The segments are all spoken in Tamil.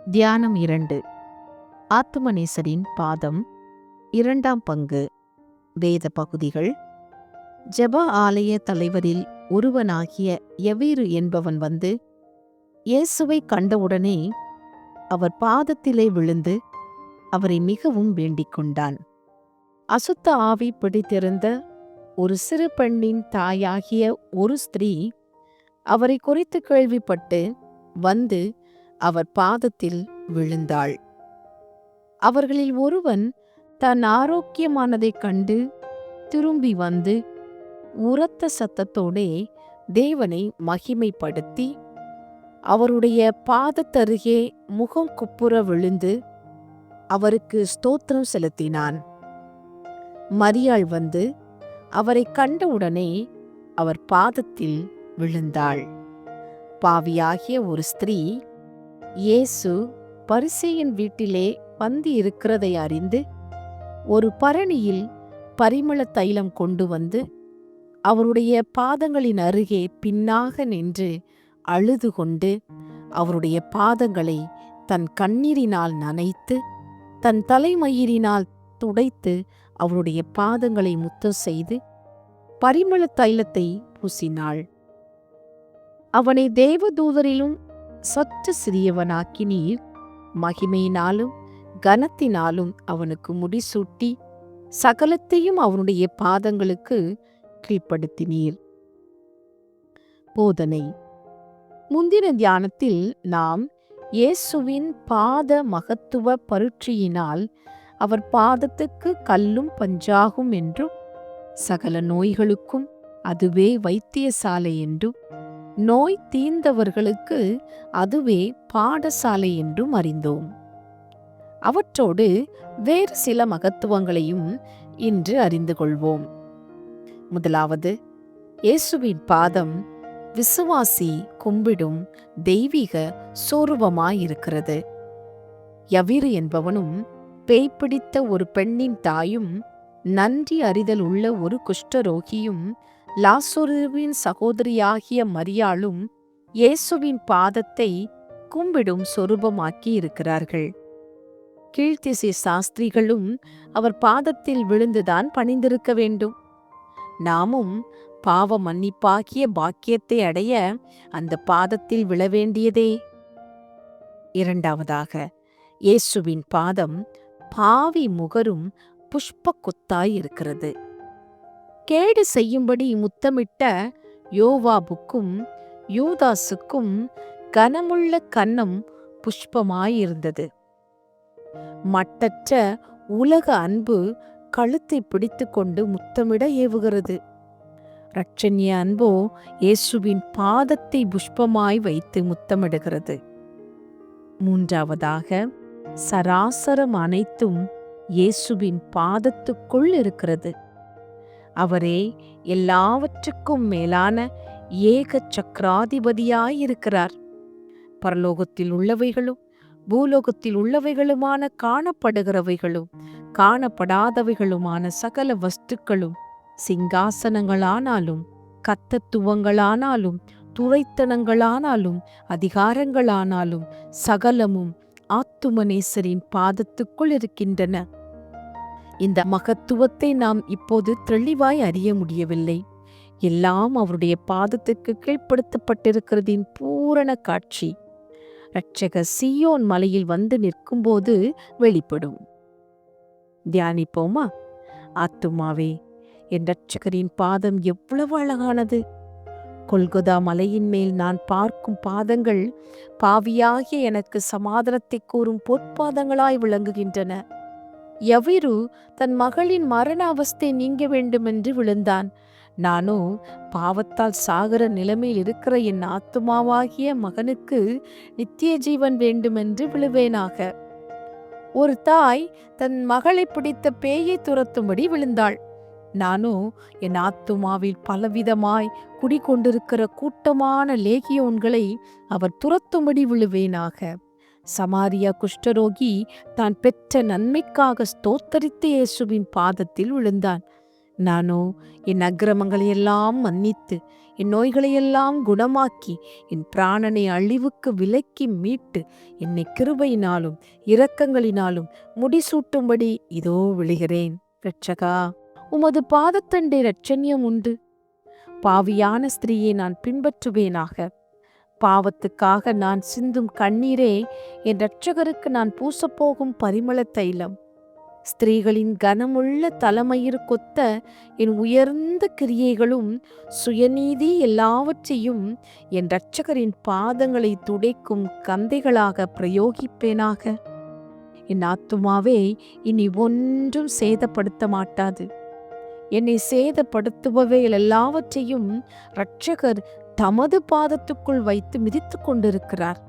தியானம் 2. ஆத்துமநேசரின் பாதம் 2ஆம் பங்கு. வேத பகுதிகள். ஜெப ஆலய தலைவரில் ஒருவனாகிய யவீரு என்பவன் வந்து இயேசுவை கண்டவுடனே அவர் பாதத்திலே விழுந்து அவரை மிகவும் வேண்டிக் கொண்டான். அசுத்த ஆவி பிடித்திருந்த ஒரு சிறு பெண்ணின் தாயாகிய ஒரு ஸ்திரீ அவரை குறித்து கேள்விப்பட்டு வந்து அவர் பாதத்தில் விழுந்தாள். அவர்களில் ஒருவன் தான் ஆரோக்கியமானதைக் கண்டு திரும்பி வந்து உரத்த சத்தத்தோடே தேவனை மகிமைப்படுத்தி அவருடைய பாதத்தருகே முகம் குப்புற விழுந்து அவருக்கு ஸ்தோத்திரம் செலுத்தினான். மரியாள் வந்து அவரை கண்டவுடனே அவர் பாதத்தில் விழுந்தாள். பாவியாகிய ஒரு ஸ்திரீ இயேசு பரிசேயன் வீட்டிலே பந்தி இருக்கிறதை அறிந்து ஒரு பரணியில் பரிமள தைலம் கொண்டு வந்து அவருடைய பாதங்களின் அருகே பின்னாக நின்று அழுது கொண்டு அவருடைய பாதங்களை தன் கண்ணீரினால் நனைத்து தன் தலைமயிரினால் துடைத்து அவருடைய பாதங்களை முத்தம் செய்து பரிமள தைலத்தை பூசினாள். அவனை தேவதூதரிலும் சற்று சிறியவனாக்கி நீர் மகிமையினாலும் கனத்தினாலும் அவனுக்கு முடிசூட்டி சகலத்தையும் அவனுடைய பாதங்களுக்கு கீழ்ப்படுத்தினீர். போதனை. முந்தின தியானத்தில் நாம் இயேசுவின் பாத மகத்துவ பரீட்சையினால் அவர் பாதத்துக்கு கல்லும் பஞ்சாகும் என்றும் சகல நோய்களுக்கும் அதுவே வைத்தியசாலை என்றும் நோய் தீர்ந்தவர்களுக்கு அதுவே பாடசாலை என்றும் அறிந்தோம். அவற்றோடு வேறு சில மகத்துவங்களையும் இன்று அறிந்து கொள்வோம். முதலாவது, இயேசுவின் பாதம் விசுவாசி கும்பிடும் தெய்வீக சொரூபமாயிருக்கிறது. யவீரு என்பவனும் பேய் பிடித்த ஒரு பெண்ணின் தாயும் நன்றி அறிதல் உள்ள ஒரு குஷ்டரோகியும் லாசருவின் சகோதரியாகிய மரியாளும் இயேசுவின் பாதத்தை கும்பிடும் சொரூபமாக்கி இருக்கிறார்கள். கீழ்த்திசை சாஸ்திரிகளும் அவர் பாதத்தில் விழுந்துதான் பணிந்திருக்க வேண்டும். நாமும் பாவ மன்னிப்பாகிய பாக்கியத்தை அடைய அந்த பாதத்தில் விழ வேண்டியதே. இரண்டாவதாக, இயேசுவின் பாதம் பாவி முகரும் புஷ்ப கொத்தாய் இருக்கிறது. கேடு செய்யும்படி முத்தமிட்ட யோவாபுக்கும் யூதாசுக்கும் கனமுள்ள கன்னம் புஷ்பமாயிருந்தது. மட்டற்ற உலக அன்பு கழுத்தை பிடித்து கொண்டு முத்தமிட ஏவுகிறது. இரட்சண்ய அன்போ இயேசுவின் பாதத்தை புஷ்பமாய் வைத்து முத்தமிடுகிறது. மூன்றாவதாக, சராசரம் அனைத்தும் இயேசுவின் பாதத்துக்குள் இருக்கிறது. அவரே எல்லாவற்றுக்கும் மேலான ஏக சக்கராதிபதியாயிருக்கிறார். பரலோகத்தில் உள்ளவைகளும் பூலோகத்தில் உள்ளவைகளுமான காணப்படுகிறவைகளும் காணப்படாதவைகளுமான சகல வஸ்துக்களும் சிங்காசனங்களானாலும் கர்த்தத்துவங்களானாலும் துரைத்தனங்களானாலும் அதிகாரங்களானாலும் சகலமும் ஆத்துமநேசரின் பாதத்துக்குள் இருக்கின்றன. இந்த மகத்துவத்தை நாம் இப்போது தெளிவாய் அறிய முடியவில்லை. எல்லாம் அவருடைய பாதத்துக்கு கீழ்ப்படுத்தப்பட்டிருக்கிறதின் பூரண காட்சி இரட்சகர் சீயோன் மலையில் வந்து நிற்கும்போது வெளிப்படும். தியானிப்போமா? ஆத்துமாவே, என் இரட்சகரின் பாதம் எவ்வளவு அழகானது! கொல்கொதா மலையின் மேல் நான் பார்க்கும் பாதங்கள் பாவியாகிய எனக்கு சமாதானத்தை கூறும் பொற்பாதங்களாய் விளங்குகின்றன. யவீரு தன் மகளின் மரண அவஸ்தை நீங்க வேண்டுமென்று விழுந்தான். நானோ பாவத்தால் சாகர நிலைமையில் இருக்கிற என் ஆத்துமாவாகிய மகனுக்கு நித்திய ஜீவன் வேண்டுமென்று விழுவேனாக. ஒரு தாய் தன் மகளை பிடித்த பேயை துரத்தும்படி விழுந்தாள். நானோ என் ஆத்துமாவில் பலவிதமாய் குடிகொண்டிருக்கிற கூட்டமான லேகியோன்களை அவர் துரத்தும்படி விழுவேனாக. சமாரியா குஷ்டரோகி தான் பெற்ற நன்மைக்காக ஸ்தோத்தரித்து இயேசுவின் பாதத்தில் விழுந்தான். நானோ என் அக்கிரமங்களை எல்லாம் மன்னித்து என் நோய்களையெல்லாம் குணமாக்கி என் பிராணனை அழிவுக்கு விலக்கி மீட்டு என்னை கிருபையினாலும் இரக்கங்களினாலும் முடிசூட்டும்படி இதோ விழுகிறேன். இரட்சகா, உமது பாதத்தண்டை இரட்சண்யம் உண்டு. பாவியான ஸ்திரீயை நான் பின்பற்றுவேனாக. பாவத்துக்காக நான் சிந்தும் கண்ணீரே என் இரட்சகருக்கு நான் பூசப்போகும் பரிமள தைலம். ஸ்திரீகளின் கனமுள்ள தலைமயிறு கொத்த என் உயர்ந்த கிரியைகளும் சுயநீதி எல்லாவற்றையும் என் இரட்சகரின் பாதங்களை துடைக்கும் கந்தைகளாக பிரயோகிப்பேனாக. என் ஆத்துமாவே இனி ஒன்றும் சேதப்படுத்த மாட்டாது. என்னை சேதப்படுத்துபவைகள் எல்லாவற்றையும் இரட்சகர் தமது பாதத்துக்குள் வைத்து மிதித்து கொண்டிருக்கிறார்.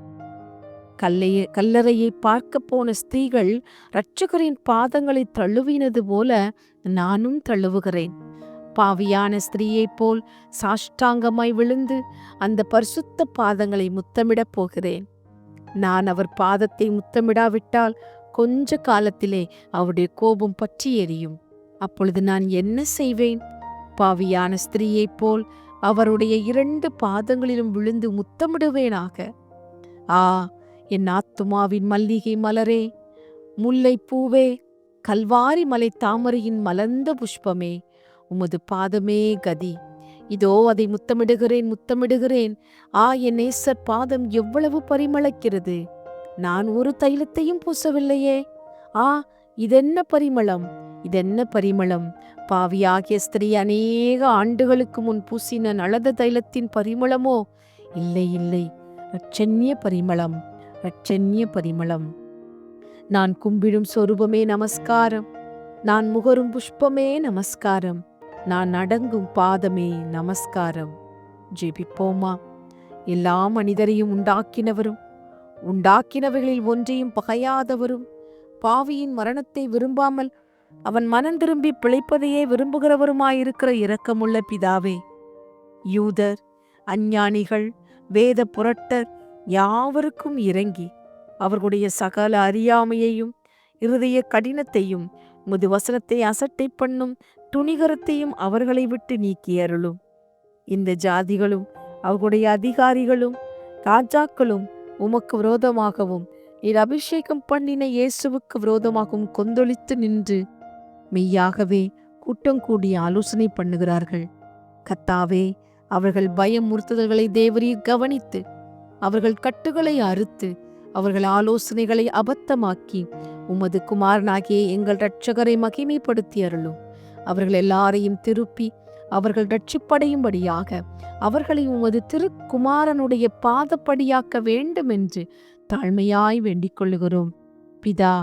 கல்லறையை பார்க்க போன ஸ்திரீகள் இரட்சகரின் பாதங்களை தழுவினது போல நானும் தழுவுகிறேன். பாவியான ஸ்திரீயைப் போல் சாஷ்டாங்கமாய் விழுந்து அந்த பரிசுத்த பாதங்களை முத்தமிடப் போகிறேன். நான் அவர் பாதத்தை முத்தமிடாவிட்டால் கொஞ்ச காலத்திலே அவருடைய கோபம் பற்றி எரியும். அப்பொழுது நான் என்ன செய்வேன்? பாவியான ஸ்திரீயைப் போல் அவருடைய 2 பாதங்களிலும் விழுந்து முத்தமிடுவேனாக. ஆ, என் ஆத்துமாவின் மல்லிகை மலரே, முல்லை பூவே, கல்வாரி மலை தாமரையின் மலர்ந்த புஷ்பமே, உமது பாதமே கதி. இதோ அதை முத்தமிடுகிறேன். ஆ, என் நேசர் பாதம் எவ்வளவு பரிமளக்கிறது. நான் ஒரு தைலத்தையும் பூசவில்லையே. ஆ, இதென்ன பரிமளம். பாவியாகிய ஸ்திரீ அநேக ஆண்டுகளுக்கு முன் பூசின நலத தைலத்தின் பரிமளமோ? இல்லை, இரட்சண்ய பரிமளம். நான் கும்பிடும் சொரூபமே நமஸ்காரம். நான் முகரும் புஷ்பமே நமஸ்காரம். நான் அடங்கும் பாதமே நமஸ்காரம். ஜெபிப்போமா. எல்லா மனிதரையும் உண்டாக்கினவைகளில் ஒன்றையும் பகையாதவரும், பாவியின் மரணத்தை விரும்பாமல் அவன் மனம் திரும்பி பிழைப்பதையே விரும்புகிறவருமாயிருக்கிற இரக்கமுள்ள பிதாவே, யூதர், அஞ்ஞானிகள், வேத புரட்டர் யாவருக்கும் இறங்கி அவர்களுடைய சகல அறியாமையையும் இருதய கடினத்தையும் உமது வசனத்தை அசட்டை பண்ணும் துணிகரத்தையும் அவர்களை விட்டு நீக்கி அருளும். இந்த ஜாதிகளும் அவர்களுடைய அதிகாரிகளும் ராஜாக்களும் உமக்கு விரோதமாகவும் நீர் அபிஷேகம் பண்ணின இயேசுவுக்கு விரோதமாகவும் கொந்தளித்து நின்று மெய்யாகவே கூட்டம் கூடி ஆலோசனை பண்ணுகிறார்கள். கர்த்தாவே, அவர்கள் பயமுறுத்துதல்களை தேவரீர் கவனித்து அவர்கள் கட்டுகளை அறுத்து அவர்கள் ஆலோசனைகளை அபத்தமாக்கி உமது குமாரனாகிய எங்கள் இரட்சகரை மகிமைப்படுத்தி அருளும். அவர்கள் எல்லாரையும் திருப்பி அவர்கள் இரட்சிப்படையும்படியாக அவர்களை உமது திருக்குமாரனுடைய பாதப்படியாக்க வேண்டும் என்று தாழ்மையாய் வேண்டிக் கொள்ளுகிறோம். பிதா,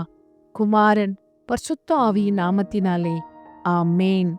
குமாரன், பரிசுத்த ஆவியின் நாமத்தினாலே ஆமேன்.